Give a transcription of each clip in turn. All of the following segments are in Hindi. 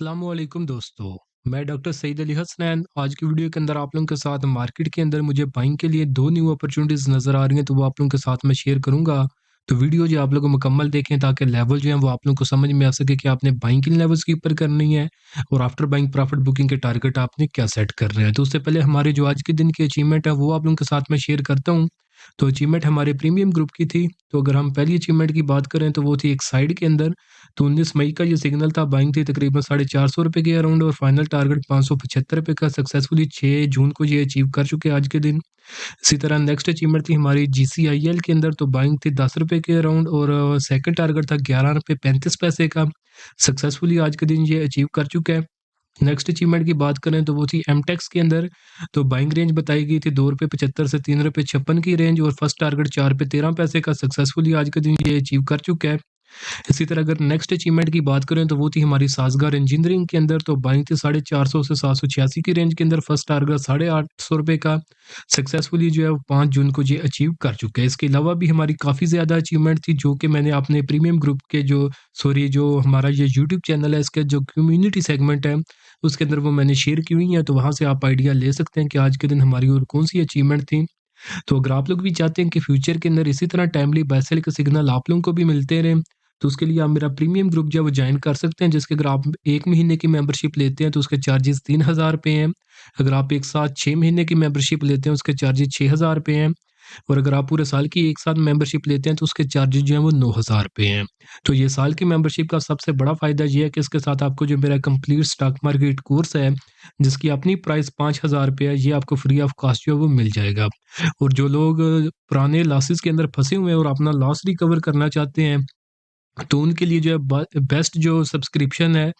अस्सलामुअलैकुम दोस्तों। मैं डॉक्टर सईद अली हसनैन। आज की वीडियो के अंदर आप लोगों के साथ मार्केट के अंदर मुझे बाइंग के लिए 2 न्यू अपॉर्चुनिटीज़ नज़र आ रही हैं, तो वो आप लोगों के साथ मैं शेयर करूँगा। तो वीडियो जो आप लोग मुकम्मल देखें ताकि लेवल जो है वो आप लोगों को समझ में आ सके कि आपने बाइंग किन लेवल्स के ऊपर करनी है और आफ्टर बाइंग प्रॉफिट बुकिंग के टारगेट आपने क्या सेट कर रहे हैं। तो उससे पहले हमारे जो आज के दिन की अचीवमेंट है वो आप लोगों के साथ मैं शेयर करता हूँ। तो अचीवमेंट हमारे प्रीमियम ग्रुप की थी। तो अगर हम पहली अचीवमेंट की बात करें तो वो थी एक साइड के अंदर। तो 19 मई का ये सिग्नल था, बाइंग थी तकरीबन ₹450 के अराउंड और फाइनल टारगेट ₹575 का सक्सेसफुली 6 जून को ये अचीव कर चुके हैं आज के दिन। इसी तरह नेक्स्ट अचीवमेंट थी हमारी जीसीआईएल के अंदर। तो बाइंग थी ₹10 के अराउंड और सेकंड टारगेट था ₹11.35 का। सक्सेसफुली आज के दिन ये अचीव कर चुका है। नेक्स्ट अचीवमेंट की बात करें तो वो थी एमटेक्स के अंदर। तो बाइंग रेंज बताई गई थी ₹2.75 से ₹3.56 की रेंज और फर्स्ट टारगेट ₹4.13 का सक्सेसफुली आज के दिन ये अचीव कर चुका है। इसी तरह अगर नेक्स्ट अचीवमेंट की बात करें तो वो थी हमारी साजगार इंजीनियरिंग के अंदर। तो बाइंग थी 450 से 786 की रेंज के अंदर, फर्स्ट टारगेट ₹850 का। सक्सेसफुली जो है वो 5 जून को ये अचीव कर चुके हैं। इसके अलावा भी हमारी काफ़ी ज़्यादा अचीवमेंट थी जो कि मैंने अपने प्रीमियम ग्रुप के जो हमारा ये यूट्यूब चैनल है इसके जो कम्युनिटी सेगमेंट है उसके अंदर वो मैंने शेयर की हुई हैं। तो वहाँ से आप आइडिया ले सकते हैं कि आज के दिन हमारी और कौन-सी अचीवमेंट थी। तो अगर आप लोग भी चाहते हैं कि फ्यूचर के अंदर इसी तरह टाइमली बाय सेल के सिग्नल आप लोगों को भी मिलते रहें, तो उसके लिए आप मेरा प्रीमियम ग्रुप जो है वो जॉइन कर सकते हैं, जिसके अगर आप 1 महीने की मेंबरशिप लेते हैं तो उसके चार्जेस ₹3000 हैं। अगर आप एक साथ 6 महीने की मेंबरशिप लेते हैं उसके चार्जेस ₹6000 हैं। और अगर आप पूरे साल की एक साथ मेंबरशिप लेते हैं तो उसके चार्जेस जो हैं वो ₹9000 हैं। तो ये साल की मेंबरशिप का सबसे बड़ा फ़ायदा ये है कि इसके साथ आपको जो मेरा कंप्लीट स्टॉक मार्केट कोर्स है, जिसकी अपनी प्राइस ₹5000 है, ये आपको फ्री ऑफ कॉस्ट जो है वो मिल जाएगा। और जो लोग पुराने लॉसेस के अंदर फँसे हुए हैं और अपना लॉस रिकवर करना चाहते हैं, तो उनके लिए जो है बेस्ट जो सब्सक्रिप्शन है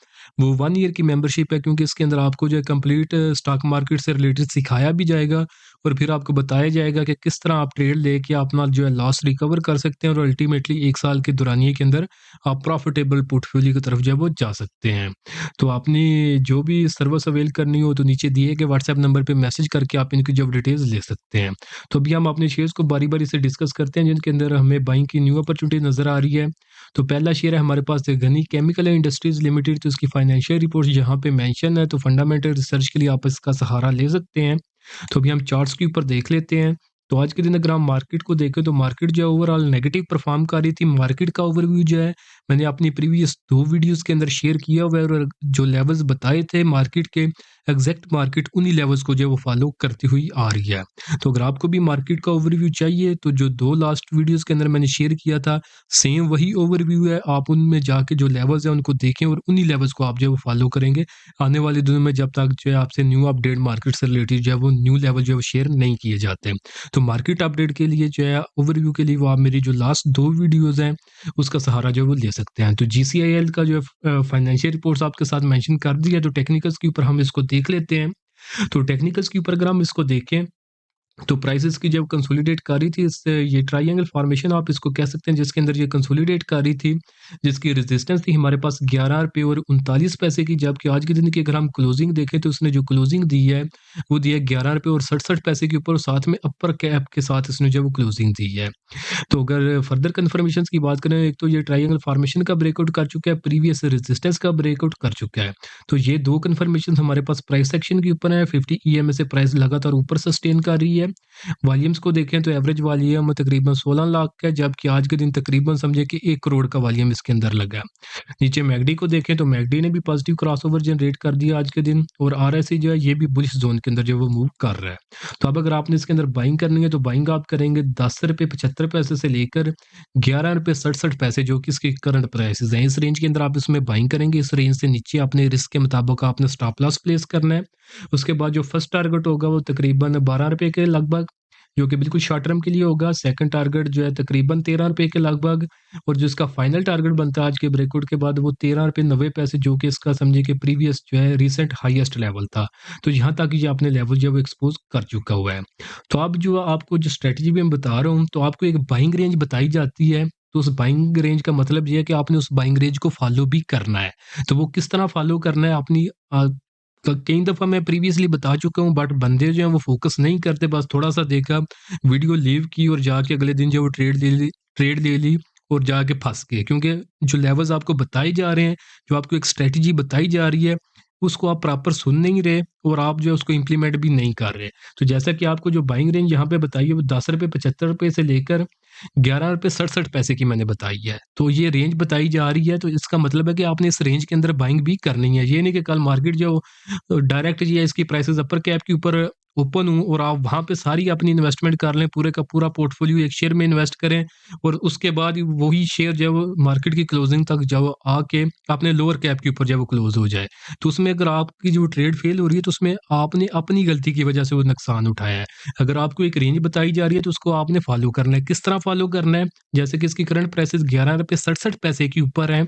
वो 1 ईयर की मेंबरशिप है, क्योंकि इसके अंदर आपको जो है कंप्लीट स्टॉक मार्केट से रिलेटेड सिखाया भी जाएगा और फिर आपको बताया जाएगा कि किस तरह आप ट्रेड लेके अपना जो है लॉस रिकवर कर सकते हैं और अल्टीमेटली 1 साल के दौरानिए के अंदर आप प्रॉफिटेबल पोर्टफोलियो की तरफ जो है वो जा सकते हैं। तो आपने जो भी सर्विस अवेल करनी हो तो नीचे दिए गए व्हाट्सएप नंबर पे मैसेज करके आप इनकी जो डिटेल्स ले सकते हैं। तो अभी हम अपने शेयर्स को बारी-बारी से डिस्कस करते हैं जिनके अंदर हमें बाइंग की न्यू अपॉर्चुनिटी नज़र आ रही है। तो पहला शेयर है हमारे पास गनी केमिकल इंडस्ट्रीज लिमिटेड। तो इसकी फाइनेंशियल रिपोर्ट यहाँ पे मेंशन है, तो फंडामेंटल रिसर्च के लिए आप इसका सहारा ले सकते हैं। तो अभी हम चार्ट्स के ऊपर देख लेते हैं। तो आज के दिन अगर हम मार्केट को देखें तो मार्केट जो है ओवरऑल नेगेटिव परफॉर्म कर रही थी। मार्केट का ओवरव्यू जो है मैंने अपनी प्रीवियस 2 वीडियोस के अंदर शेयर किया हुआ है और जो लेवल्स बताए थे मार्केट के, एग्जैक्ट मार्केट उन्हीं लेवल्स को जो है वो फॉलो करती हुई आ रही है। तो अगर आपको भी मार्केट का ओवरव्यू चाहिए तो जो 2 लास्ट वीडियोस के अंदर मैंने शेयर किया था सेम वही ओवरव्यू है। आप उनमें जाके जो लेवल्स हैं उनको देखें और उन्हीं लेवल्स को आप जो है वो फॉलो करेंगे। आने वाले दिनों में जब तक जो है आपसे न्यू अपडेट मार्केट से रिलेटेड जो है वो न्यू लेवल जो है वो शेयर नहीं किए जाते। तो मार्केट अपडेट के लिए जो है ओवरव्यू के लिए वो आप मेरी जो लास्ट 2 वीडियोज़ हैं उसका सहारा जो है वो ले सकते हैं। तो जीसीआईएल का जो है फाइनेंशियल रिपोर्ट्स आपके साथ मेंशन कर दिया। तो टेक्निकल्स के ऊपर हम इसको देख लेते हैं। तो टेक्निकल्स के ऊपर अगर हम इसको देखें तो प्राइसेस की जब कंसोलिडेट कर रही थी इससे ये ट्रायंगल फॉर्मेशन आप इसको कह सकते हैं, जिसके अंदर ये कंसोलिडेट कर रही थी, जिसकी रेजिस्टेंस थी हमारे पास ₹11 और 39 पैसे की। जबकि आज के दिन की अगर हम क्लोजिंग देखें तो उसने जो क्लोजिंग दी है वो दी है ₹11 और 67 पैसे के ऊपर, और साथ में अपर कैप के साथ इसने जो वो क्लोजिंग दी है। तो अगर फर्दर कन्फर्मेशंस की बात करें, एक तो ये ट्रायंगल फॉर्मेशन का ब्रेकआउट कर चुका है, प्रीवियस रेजिस्टेंस का ब्रेकआउट कर चुका है। तो ये 2 कन्फर्मेशन हमारे पास प्राइस सेक्शन के ऊपर है। 50 ईएमए से प्राइस लगातार ऊपर सस्टेन कर रही है। वॉल्यूम्स को देखें तो एवरेज वॉल्यूम तकरीबन 16 लाख का है, जबकि आज के दिन तकरीबन समझे कि 1 करोड़ का वॉल्यूम इसके अंदर लगा है। नीचे मैकडी को देखें तो मैकडी ने भी पॉजिटिव क्रॉसओवर जनरेट कर दिया आज के दिन, और आरएसआई जो है ये भी बुलिश जोन के अंदर जो वो मूव कर रहा है। तो अब अगर आपने इसके अंदर बाइंग करनी है तो बाइंग आप करेंगे ₹10.75 से लेकर ₹11.67, जो कि इसके करंट प्राइसेस हैं। इस रेंज के अंदर आप इसमें बाइंग करेंगे। इस रेंज से नीचे अपने रिस्क के मुताबिक आपने स्टॉप लॉस प्लेस करना है। उसके बाद जो फर्स्ट टारगेट होगा वो तकरीबन ₹12 के लगभग, जो कि बिल्कुल शॉर्ट टर्म के लिए होगा। सेकंड टारगेट जो है तकरीबन ₹13 के लगभग, और जो इसका फाइनल टारगेट बनता है आज के ब्रेकआउट के बाद वो ₹13.90, जो कि इसका समझिए कि प्रीवियस जो है रीसेंट हाईएस्ट लेवल था। तो यहाँ तक ये अपने लेवल जो है वो एक्सपोज़ कर चुका हुआ है। तो अब जो आपको जो स्ट्रैटेजी भी मैं बता रहा हूँ, तो आपको एक बाइंग रेंज बताई जाती है। तो उस बाइंग रेंज का मतलब ये है कि आपने उस बाइंग रेंज को फॉलो भी करना है। तो वो किस तरह फॉलो करना है अपनी कई दफ़ा मैं प्रीवियसली बता चुका हूँ, बट बंदे जो हैं वो फ़ोकस नहीं करते, बस थोड़ा-सा देखा, वीडियो लीव की और जाके अगले दिन जो वो ट्रेड ले ली और जाके फँस गए, क्योंकि जो लेवल्स आपको बताए जा रहे हैं, जो आपको एक स्ट्रैटेजी बताई जा रही है, उसको आप प्रॉपर सुन नहीं रहे और आप जो है उसको इम्प्लीमेंट भी नहीं कर रहे। तो जैसा कि आपको जो बाइंग रेंज यहाँ पे बताई है, वो ₹10.75 से लेकर ₹11.67 की मैंने बताई है। तो ये रेंज बताई जा रही है, तो इसका मतलब है कि आपने इस रेंज के अंदर बाइंग भी करनी है। ये नहीं कि कल मार्केट जो डायरेक्ट जो है इसकी प्राइसेज़ अपर कैप के ऊपर ओपन हो और आप वहाँ पे सारी अपनी इन्वेस्टमेंट कर लें, पूरे का पूरा पोर्टफोलियो एक शेयर में इन्वेस्ट करें और उसके बाद वही शेयर जो है वो मार्केट की क्लोजिंग तक जो है आके अपने लोअर कैप के ऊपर जो है वो क्लोज़ हो जाए। तो उसमें अगर आपकी जो ट्रेड फेल हो रही है, तो उसमें आपने अपनी गलती की वजह से वो नुकसान उठाया है। अगर आपको एक रेंज बताई जा रही है, तो उसको आपने फॉलो करना है। किस तरह फॉलो करना है? जैसे कि इसकी करंट प्राइसेज़ ₹11.67 के ऊपर है,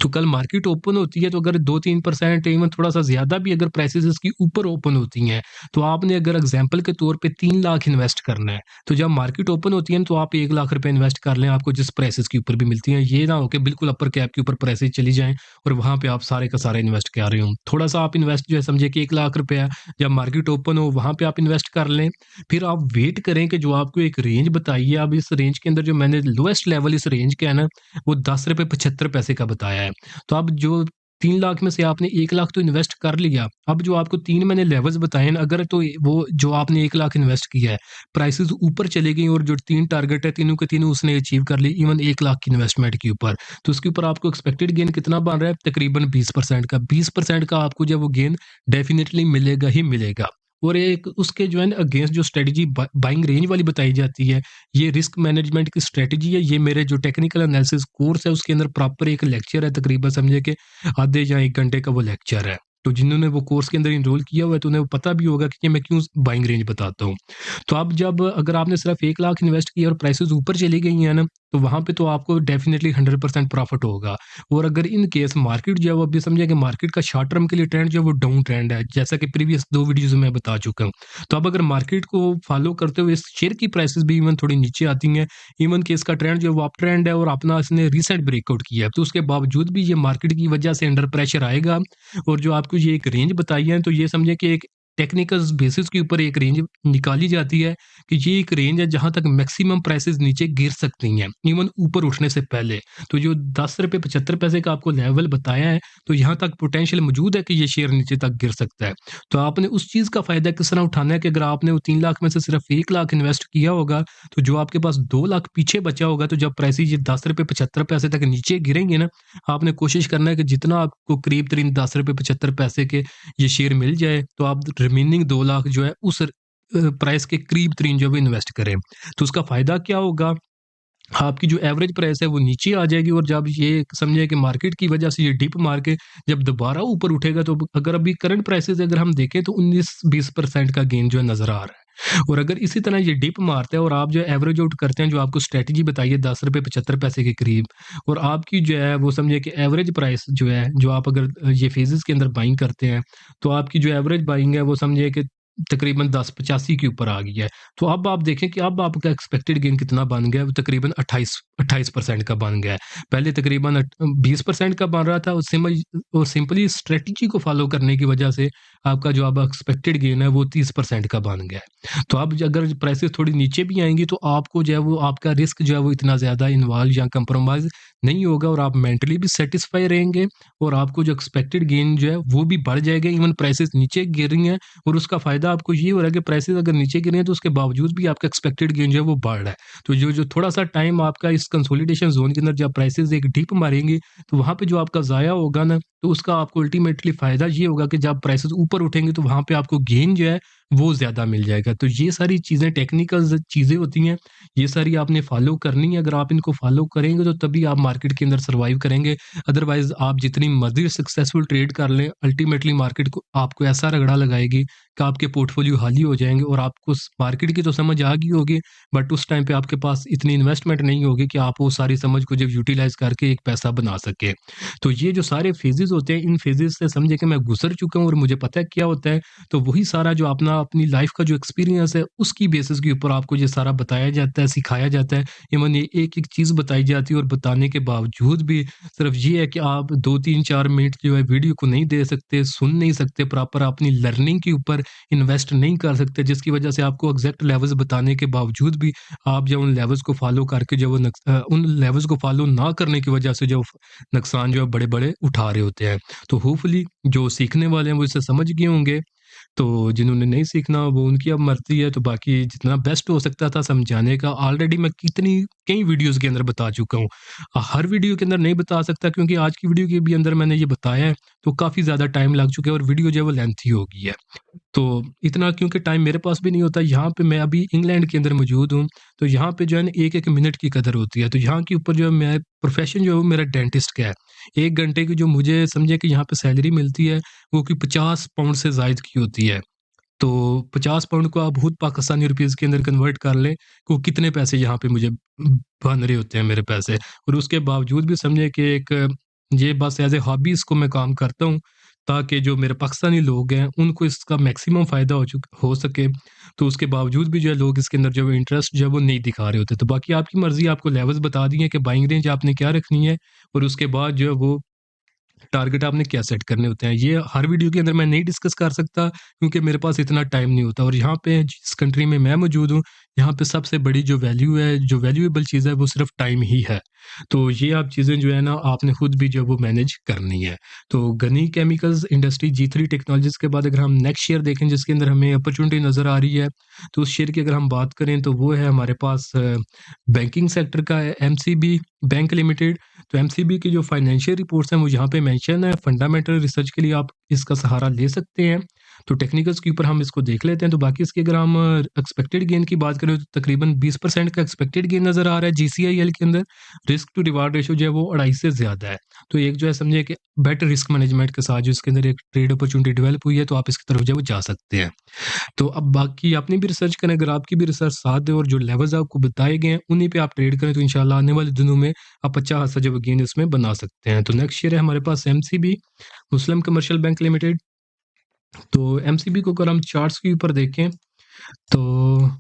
तो कल मार्केट ओपन होती है, तो अगर 2-3% इवन थोड़ा-सा ज़्यादा भी अगर प्राइसेज़ इसकी ऊपर ओपन होती हैं, तो आपने अगर एग्ज़ाम्पल के तौर पे 3 लाख इन्वेस्ट करना है, तो जब मार्केट ओपन होती है ना, तो आप 1 लाख रुपए इन्वेस्ट कर लें, आपको जिस प्राइसेज़ के ऊपर भी मिलती हैं। ये ना हो कि बिल्कुल अपर कैप के ऊपर प्राइसेज़ चली जाएँ और वहाँ पे आप सारे का सारा इन्वेस्ट कर रहे हों। थोड़ा-सा आप इन्वेस्ट जो है समझिए कि 1 लाख रुपया जब मार्केट ओपन हो, वहाँ पे आप इन्वेस्ट कर लें। फिर आप वेट करें कि जो आपको एक रेंज बताई है, अब इस रेंज के अंदर जो मैंने लोएस्ट लेवल इस रेंज का है ना, वो ₹10.75 का बताया है। तो अब जो 3 लाख में से आपने 1 लाख तो इन्वेस्ट कर लिया। अब जो आपको 3 मैंने लेवल्स बताए हैं, अगर तो वो जो आपने 1 लाख इन्वेस्ट किया है, प्राइसेज़ ऊपर चली गई और जो 3 टारगेट है, तीनों के तीनों उसने अचीव कर ली, इवन 1 लाख की इन्वेस्टमेंट के ऊपर। तो उसके ऊपर आपको एक्सपेक्टेड गेन कितना बन रहा है? तकरीबन 20% का। 20% का आपको जो है वो गेन डेफ़िनिटली मिलेगा ही मिलेगा। और एक उसके जो है ना अगेंस्ट जो स्ट्रैटेजी बाइंग रेंज वाली बताई जाती है, ये रिस्क मैनेजमेंट की स्ट्रैटेजी है। ये मेरे जो टेक्निकल एनालिसिस कोर्स है उसके अंदर प्रॉपर एक लेक्चर है, तकरीबन समझिए कि आधे या 1 घंटे का वो लेक्चर है। तो जिन्होंने वो कोर्स के अंदर एनरोल किया हुआ है, तो उन्हें पता भी होगा कि ये मैं क्यों बाइंग रेंज बताता हूँ। तो अब जब अगर आपने सिर्फ 1 लाख इन्वेस्ट किया और प्राइसेज़ ऊपर चली गई हैं ना, तो वहाँ पे तो आपको डेफ़िनिटली 100% प्रॉफ़िट होगा। और अगर इन केस मार्केट जो है वो अभी समझिए कि मार्केट का शॉर्ट टर्म के लिए ट्रेंड जो है वो डाउन ट्रेंड है, जैसा कि प्रीवियस 2 वीडियोज़ में मैं बता चुका हूँ। तो अब अगर मार्केट को फ़ॉलो करते हुए इस शेयर की प्राइसेज़ भी इवन थोड़ी नीचे आती हैं, इवन कि इसका ट्रेंड जो है वो अप ट्रेंड है और अपना इसने रीसेंट ब्रेकआउट किया है, तो उसके बावजूद भी ये मार्केट की वजह से अंडर प्रेशर आएगा। और जो आपको ये एक रेंज बताई है, तो ये समझिए कि एक टेक्निकल बेसिस के ऊपर एक रेंज निकाली जाती है कि ये एक रेंज है जहाँ तक मैक्सिमम प्राइसेस नीचे गिर सकती हैं, इवन ऊपर उठने से पहले। तो जो ₹10.75 का आपको लेवल बताया है, तो यहाँ तक पोटेंशियल मौजूद है कि ये शेयर नीचे तक गिर सकता है। तो आपने उस चीज़ का फ़ायदा किस तरह उठाना है कि अगर आपने वो 3 लाख में से सिर्फ 1 लाख इन्वेस्ट किया होगा, तो जो आपके पास 2 लाख पीछे बचा होगा, तो जब प्राइसेज़ ये ₹10.75 तक नीचे गिरेंगे ना, आपने कोशिश करना है कि जितना आपको करीब-तरीन ₹10.75 के ये शेयर मिल जाए, तो आप रिमेनिंग 2 लाख जो है उस प्राइस के करीब-तरीन जो है वो इन्वेस्ट करें। तो उसका फ़ायदा क्या होगा? आपकी जो एवरेज प्राइस है वो नीचे आ जाएगी और जब ये समझिए कि मार्केट की वजह से ये डिप मार के जब दोबारा ऊपर उठेगा, तो अगर अभी करंट प्राइसेज़ अगर हम देखें, तो 19-20% का गेन जो है नज़र आ रहा है। और अगर इसी तरह ये डिप मारता है और आप जो है एवरेज आउट करते हैं, जो आपको स्ट्रैटेजी बताई है ₹10.75 के करीब, और आपकी जो है वो समझिए कि एवरेज प्राइस जो है, जो आप अगर ये फेजेज़ के अंदर बाइंग करते हैं, तो आपकी जो एवरेज बाइंग है वो समझिए कि तकरीबन 10.85 के ऊपर आ गई है। तो अब आप देखें कि अब आपका एक्सपेक्टेड गेन कितना बन गया है, वो तकरीबन 28% का बन गया है। पहले तकरीबन 20% का बन रहा था, और सिंपली स्ट्रैटेजी को फ़ॉलो करने की वजह से आपका जो अब एक्सपेक्टेड गेन है वो 30% का बन गया है। तो अब अगर प्राइसेज़ थोड़ी नीचे भी आएँगी, तो आपको जो है वो आपका रिस्क जो है वो इतना ज़्यादा इन्वॉल्व या कंप्रोमाइज़ नहीं होगा और आप मेंटली भी सैटिस्फाई रहेंगे और आपको जो एक्सपेक्टेड गेन जो है वो भी बढ़ जाएगा। इवन प्राइसेज़ नीचे गिर रही हैं, और उसका फ़ायदा आपको ये हो रहा है कि प्राइसेज़ अगर नीचे गिरे हैं, तो उसके बावजूद भी आपका एक्सपेक्टेड गेन जो है वो बढ़ रहा है। तो जो जो थोड़ा-सा टाइम आपका इस कंसोलिडेशन ज़ोन के अंदर जब प्राइसेज़ एक डिप मारेंगी, तो वहाँ पे जो आपका ज़ाया होगा ना, तो उसका आपको अल्टीमेटली फ़ायदा ये होगा कि जब प्राइसेज़ ऊपर उठेंगे, तो वहाँ पे आपको गेन जो है वो ज़्यादा मिल जाएगा। तो ये सारी चीज़ें टेक्निकल चीज़ें होती हैं, ये सारी आपने फ़ॉलो करनी है। अगर आप इनको फ़ॉलो करेंगे, तो तभी आप मार्केट के अंदर सर्वाइव करेंगे। अदरवाइज़ आप जितनी मर्ज़ी सक्सेसफुल ट्रेड कर लें, अल्टीमेटली मार्केट को आपको ऐसा रगड़ा लगाएगी कि आपके पोर्टफोलियो खाली हो जाएँगे और आपको स मार्केट की तो समझ आ गई होगी, बट उस टाइम पे आपके पास इतनी इन्वेस्टमेंट नहीं होगी कि आप वो सारी समझ को जब यूटिलाइज़ करके एक पैसा बना सकें। तो ये जो सारे फ़ेज़ेज़ होते हैं, इन फ़ेज़ेज़ से समझिए कि मैं गुज़र चुका हूँ और मुझे पता है क्या होता है। तो वही सारा जो अपनी लाइफ़ का जो एक्सपीरियंस है, उसकी बेसिस के ऊपर आपको ये सारा बताया जाता है, सिखाया जाता है। इवन ये एक-एक चीज़ बताई जाती है, और बताने के बावजूद भी सिर्फ़ ये है कि आप 2, 3, 4 मिनट जो है वीडियो को नहीं दे सकते, सुन नहीं सकते प्रॉपर अपनी लर्निंग के ऊपर इन इन्वेस्ट नहीं कर सकते, जिसकी वजह से आपको एग्ज़ैक्ट लेवल्स बताने के बावजूद भी आप जो उन लेवल्स को फ़ॉलो करके जो उन लेवल्स को फ़ॉलो ना करने की वजह से जो नुकसान जो है बड़े-बड़े उठा रहे होते हैं। तो होपफुली जो सीखने वाले हैं वो इसे समझ गए होंगे। तो जिन्होंने नहीं सीखना वो उनकी अब मर्ज़ी है, तो बाकी जितना बेस्ट हो सकता था समझाने का ऑलरेडी मैं कई वीडियोज़ के अंदर बता चुका हूँ। हर वीडियो के अंदर नहीं बता सकता क्योंकि आज की वीडियो के भी अंदर मैंने ये बताया है, तो काफ़ी ज़्यादा टाइम लग चुका है और वीडियो जो है वो लेंथी हो गई है। तो इतना क्योंकि टाइम मेरे पास भी नहीं होता, यहाँ पे मैं अभी इंग्लैंड के अंदर मौजूद हूँ, तो यहाँ पे जो है ना 1-1 मिनट की कदर होती है। तो यहाँ के ऊपर जो है मैं प्रोफ़ेशन जो है वो मेरा डेंटिस्ट का है। 1 घंटे की जो मुझे समझिए कि यहाँ पे सैलरी मिलती है, वो कि 50 पाउंड से ज़ायद की होती है। तो 50 पाउंड को आप खुद पाकिस्तानी रुपीज़ के अंदर कन्वर्ट कर लें, कि वो कितने पैसे यहाँ पे मुझे बन रहे होते हैं मेरे पैसे। और उसके बावजूद भी समझिए कि ये बस एज़ ए हॉबी इसको मैं काम करता हूँ, ताकि जो मेरे पाकिस्तानी लोग हैं, उनको इसका मैक्सिमम फ़ायदा हो सके। तो उसके बावजूद भी जो है लोग इसके अंदर जो है इंटरेस्ट जो है वो नहीं दिखा रहे होते। तो बाकी आपकी मर्ज़ी, आपको लेवल्स बता दिए कि बाइंग रेंज आपने क्या रखनी है और उसके बाद जो है वो टारगेट आपने क्या सेट करने होते हैं। ये हर वीडियो के अंदर मैं नहीं डिस्कस कर सकता क्योंकि मेरे पास इतना टाइम नहीं होता और यहाँ पे जिस कंट्री में मैं मौजूद हूँ, यहाँ पे सबसे बड़ी जो वैल्यू है, जो वैल्यूएबल चीज़ है वो सिर्फ़ टाइम ही है। तो ये आप चीज़ें जो है ना आपने खुद भी जो है वो मैनेज करनी है। तो गनी केमिकल्स इंडस्ट्री जी3 टेक्नोलॉजीज़ के बाद अगर हम नेक्स्ट शेयर देखें जिसके अंदर हमें अपॉर्च्युनिटी नज़र आ रही है, तो उस शेयर की अगर हम बात करें तो वो है हमारे पास बैंकिंग सेक्टर का है एमसीबी बैंक लिमिटेड। तो एमसीबी की जो फाइनेंशियल रिपोर्ट्स हैं वो यहाँ पे मेंशन है। फंडामेंटल रिसर्च के लिए आप इसका सहारा ले सकते हैं। तो टेक्निकल्स के ऊपर हम इसको देख लेते हैं। तो बाकी इसकी अगर हम एक्सपेक्टेड गेन की बात करें तो तकरीबन 20% का एक्सपेक्टेड गेन नज़र आ रहा है जीसीआईएल के अंदर। रिस्क टू रिवार्ड रेशियो जो है वो 2.5 से ज़्यादा है। तो एक जो है समझिए कि बेटर रिस्क मैनेजमेंट के साथ जो इसके अंदर एक ट्रेड अपॉर्चुनिटी डेवलप हुई है, तो आप इसकी तरफ जो है वो जा सकते हैं। तो अब बाकी आपने भी रिसर्च करें, अगर आपकी भी रिसर्च साथ दे और जो लेवल्स आपको बताए गए हैं, उन्हीं पे आप ट्रेड करें, तो इंशाल्लाह आने वाले दिनों में आप अच्छा खासा जो गेन इसमें बना सकते हैं। तो नेक्स्ट शेयर है हमारे पास एमसीबी, मुस्लिम कमर्शियल बैंक लिमिटेड। तो एमसीबी को अगर हम चार्ट्स के ऊपर देखें, तो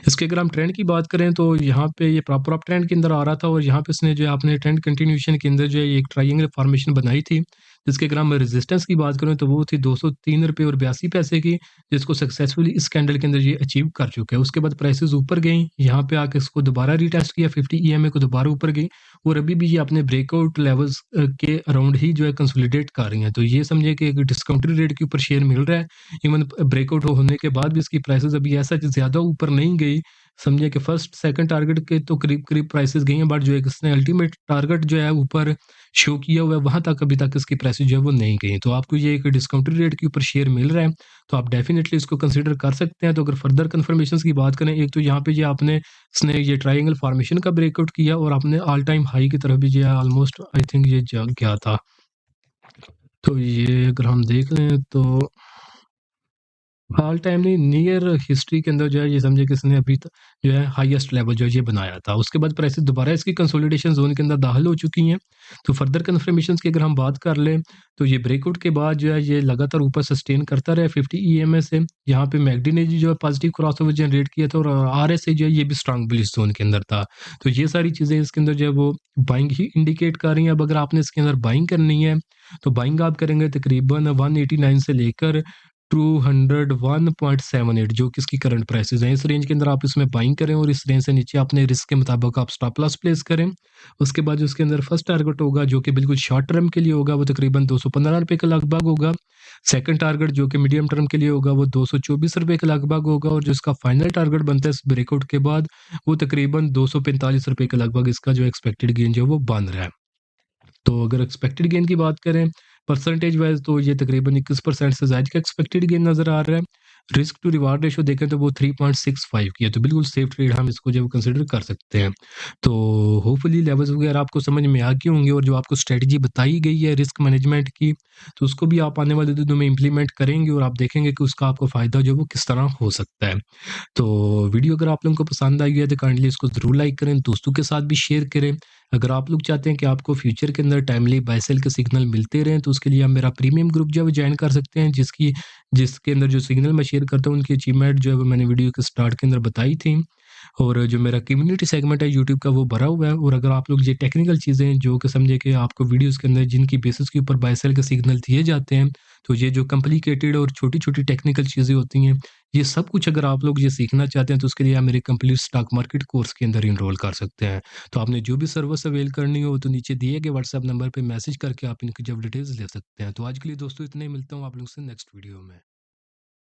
इसके अगर हम ट्रेंड की बात करें तो यहाँ पे ये प्रॉपर अप ट्रेंड के अंदर आ रहा था और यहाँ पे इसने जो है अपने ट्रेंड कंटिन्यूएशन के अंदर जो है एक ट्रायंगल फॉर्मेशन बनाई थी, जिसके अगर हम रेजिस्टेंस की बात करें तो वो थी 203 रुपये और 82 पैसे की, जिसको सक्सेसफुली इस कैंडल के अंदर ये अचीव कर चुके हैं। उसके बाद प्राइसेस ऊपर गई, यहाँ पे आके इसको दोबारा रीटेस्ट किया, 50 ईएमए को दोबारा ऊपर गई और अभी भी ये अपने ब्रेकआउट लेवल्स के अराउंड ही जो है कंसोलिडेट कर रही हैं। तो ये समझिए कि एक डिस्काउंटेड रेट के ऊपर शेयर मिल रहा है। इवन ब्रेकआउट होने के बाद भी इसकी प्राइसेस अभी ऐसा ज़्यादा ऊपर नहीं गई। समझिए कि फर्स्ट सेकंड टारगेट के तो करीब-करीब प्राइसेस गई हैं, बट जो एक इसने अल्टीमेट टारगेट जो है ऊपर शो किया हुआ है, वहाँ तक अभी तक इसकी प्राइसेस जो है वो नहीं गई। तो आपको ये एक डिस्काउंटेड रेट के ऊपर शेयर मिल रहा है, तो आप डेफिनिटली इसको कंसीडर कर सकते हैं। तो अगर फर्दर कन्फर्मेशंस की बात करें, एक तो यहाँ पे ये आपने इसने ये ट्रायंगल फॉर्मेशन का ब्रेकआउट किया और आपने ऑल टाइम हाई की तरफ भी जो है ऑलमोस्ट आई थिंक ये जा गया था। तो ये अगर हम देख लें तो ऑल टाइम नहीं, नियर हिस्ट्री के अंदर जो है ये समझिए कि इसने अभी तक जो है हाईएस्ट लेवल जो है ये बनाया था। उसके बाद प्राइसेस दोबारा इसकी कंसोलिडेशन ज़ोन के अंदर दाखिल हो चुकी हैं। तो फर्दर कन्फर्मेशंस की अगर हम बात कर लें, तो ये ब्रेकआउट के बाद जो है ये लगातार ऊपर सस्टेन करता रहा 50 ईएमए से। यहाँ पे मैकडी ने जो है पॉजिटिव क्रॉसओवर जनरेट किया था और आरएसआई जो है ये भी स्ट्रांग बुलिश ज़ोन के अंदर था। तो ये सारी चीज़ें इसके अंदर जो है वो बाइंग ही इंडिकेट कर रही हैं। अब अगर आपने इसके अंदर बाइंग करनी है, तो बाइंग आप करेंगे तकरीबन 189 से लेकर 201.78 जो कि इसकी करंट प्राइसेस हैं। इस रेंज के अंदर आप इसमें बाइंग करें और इस रेंज से नीचे अपने रिस्क के मुताबिक आप स्टॉप लॉस प्लेस करें। उसके बाद जो उसके अंदर फर्स्ट टारगेट होगा जो कि बिल्कुल शॉर्ट टर्म के लिए होगा, वो तकरीबन 215 रुपये के लगभग होगा। सेकंड टारगेट जो कि मीडियम टर्म के लिए होगा वो 224 रुपये के लगभग होगा और जो इसका फाइनल टारगेट बनता है इस ब्रेकआउट के बाद वो तकरीबन 245 रुपये के लगभग इसका जो एक्सपेक्टेड गेन जो है वो बन रहा है। तो अगर एक्सपेक्टेड गेन की बात करें परसेंटेज वाइज़, तो ये तकरीबन 21% से ज़ायद का एक्सपेक्टेड गेन नज़र आ रहा है। रिस्क टू रिवार्ड रेशियो देखें तो वो 3.65 की है, तो बिल्कुल सेफ ट्रेड हम इसको जो है कंसीडर कर सकते हैं। तो होपफुली लेवल्स वगैरह आपको समझ में आ गए होंगे और जो आपको स्ट्रेटजी बताई गई है रिस्क मैनेजमेंट की, तो उसको भी आप आने वाले दिनों में इम्प्लीमेंट करेंगे और आप देखेंगे कि उसका आपको फ़ायदा जो है वो किस तरह हो सकता है। तो वीडियो अगर आप लोगों को पसंद आई है तो काइंडली इसको ज़रूर लाइक करें, दोस्तों के साथ भी शेयर करें। अगर आप लोग चाहते हैं कि आपको फ्यूचर के अंदर टाइमली बाय सेल के सिग्नल मिलते रहें, तो उसके लिए आप मेरा प्रीमियम ग्रुप जो है वो जॉइन कर सकते हैं, जिसके अंदर जो सिग्नल मैं शेयर करता हूँ उनकी अचीवमेंट जो है वो मैंने वीडियो के स्टार्ट के अंदर बताई थी। और जो मेरा कम्युनिटी सेगमेंट है यूट्यूब का वो भरा हुआ है। और अगर आप लोग ये टेक्निकल चीज़ें जो कि समझे कि आपको वीडियोज़ के अंदर जिनकी बेसिस के ऊपर बाय सेल के सिग्नल दिए जाते हैं, तो ये जो कॉम्प्लिकेटेड और छोटी-छोटी टेक्निकल चीज़ें होती हैं, ये सब कुछ अगर आप लोग ये सीखना चाहते हैं तो उसके लिए आप मेरे कंप्लीट स्टॉक मार्केट कोर्स के अंदर एनरोल कर सकते हैं। तो आपने जो भी सर्विस अवेल करनी हो तो नीचे दिए गए व्हाट्सएप नंबर पे मैसेज करके आप इनकी जब डिटेल्स ले सकते हैं। तो आज के लिए दोस्तों इतना ही, मिलता हूँ आप लोग से नेक्स्ट वीडियो में।